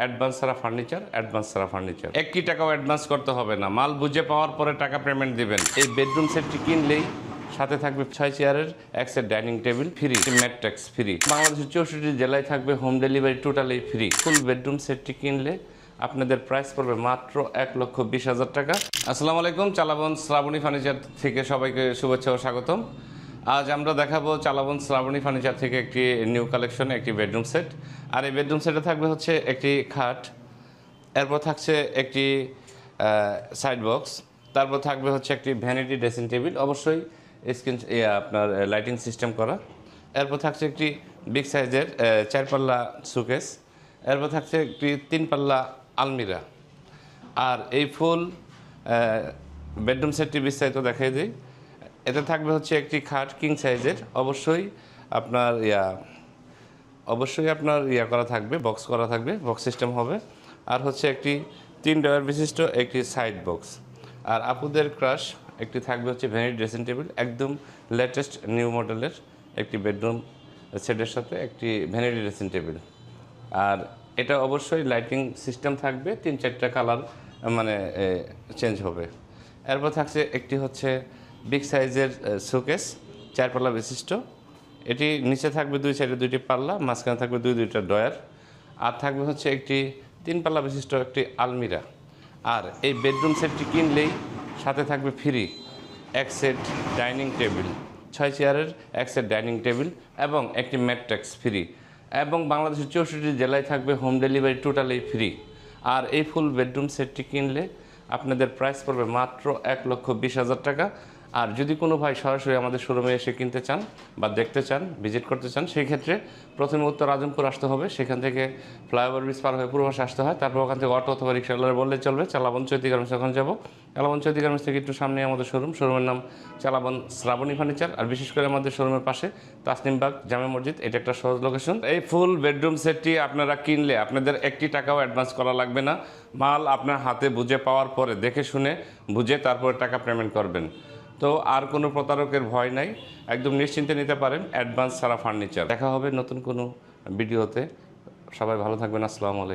Advance ছাড়া furniture, advance ছাড়া furniture. 1 টাকাও অ্যাডভান্স করতে হবে না, মাল বুঝে পাওয়ার পরে টাকা পেমেন্ট দিবেন। এই বেডরুম সেটটি কিনলেই সাথে থাকবে 6 চেয়ারের এক set dining table free, ম্যাট্রেক্স free. বাংলাদেশের 64 জেলায় থাকবে home delivery totally free. Full bedroom সেটটি কিনলে আপনাদের প্রাইস পড়বে মাত্র 1,20,000 টাকা। আসসালামু আলাইকুম, চালাবন শ্রাবণী ফার্নিচার থেকে সবাইকে শুভেচ্ছা ও স্বাগতম। আজ আমরা দেখাবো চালাবন শ্রাবণী ফার্নিচার থেকে একটি নিউ কালেকশন, একটি বেডরুম সেট। আর এই বেডরুম সেটে থাকবে হচ্ছে একটি খাট, এরপর থাকছে একটি সাইড বক্স, তারপর থাকবে হচ্ছে একটি ভ্যানিটি ড্রেসিং টেবিল, অবশ্যই স্ক্রিন আপনার লাইটিং সিস্টেম করা। এরপর থাকছে একটি বিগ সাইজের 4 পাল্লা সুকেস, এরপর থাকছে একটি 3 পাল্লা আলমিরা। আর এই ফুল বেডরুম সেটটি বিস্তারিত দেখাই দিই। এতে থাকবে হচ্ছে একটি খাট কিং সাইজের, অবশ্যই আপনার করা থাকবে, বক্স করা থাকবে, বক্স সিস্টেম হবে। আর হচ্ছে একটি 3 ডয়ার বিশিষ্ট একটি সাইড বক্স। আর আপুদের ক্রাশ একটি থাকবে হচ্ছে ভ্যানিটি ড্রেসিং টেবিল, একদম লেটেস্ট নিউ মডেলের একটি বেডরুম সেটের সাথে একটি ভ্যানিটি ড্রেসিং টেবিল। আর এটা অবশ্যই লাইটিং সিস্টেম থাকবে, 3-4টা কালার চেঞ্জ হবে। এরপর থাকছে একটি হচ্ছে বিগ সাইজের শোকেস 4 পাল্লা বিশিষ্ট। এটি নিচে থাকবে 2 সাইডে 2টি পাল্লা, মাঝখানে থাকবে 2টা ডয়ার। আর থাকবে হচ্ছে একটি 3 পাল্লা বিশিষ্ট একটি আলমিরা। আর এই বেডরুম সেটটি কিনলেই সাথে থাকবে ফ্রি এক সেট ডাইনিং টেবিল, 6 চেয়ারের এক সেট ডাইনিং টেবিল এবং একটি ম্যাট্রেক্স ফ্রি। এবং বাংলাদেশের 64 জেলায় থাকবে হোম ডেলিভারি টোটালি ফ্রি। আর এই ফুল বেডরুম সেটটি কিনলে আপনাদের প্রাইস পড়বে মাত্র 1,20,000 টাকা। আর যদি কোনো ভাই সরাসরি আমাদের শোরুমে এসে কিনতে চান বা দেখতে চান, ভিজিট করতে চান, সেই ক্ষেত্রে প্রথমে উত্তর আজমপুর আসতে হবে। সেখান থেকে ফ্লাইওভার ব্রিজ পার হয়ে পূর্বাসে আসতে হয়। তারপর ওখান থেকে অটো অথবা রিক্সাওয়ালা বললে চলবে চালাবন চৈতি গার্মেন্টস, ওখানে যাবো। চালাবন চৈতি গার্মেন্টস থেকে একটু সামনে আমাদের শোরুমের নাম চালাবন শ্রাবণী ফার্নিচার। আর বিশেষ করে আমাদের শোরুমের পাশে তাসনিমবাগ জামে মসজিদ, এটা একটা সহজ লোকেশন। এই ফুল বেডরুম সেটটি আপনারা কিনলে আপনাদের 1 টাকাও অ্যাডভান্স করা লাগবে না, মাল আপনার হাতে বুঝে পাওয়ার পরে দেখে শুনে বুঝে তারপরে টাকা পেমেন্ট করবেন। তো আর কোনো প্রতারকের ভয় নাই, একদম নিশ্চিন্তে নিতে পারেন অ্যাডভান্স ছাড়া ফার্নিচার। দেখা হবে নতুন কোনো ভিডিওতে। সবাই ভালো থাকবেন, আসসালামু আলাইকুম।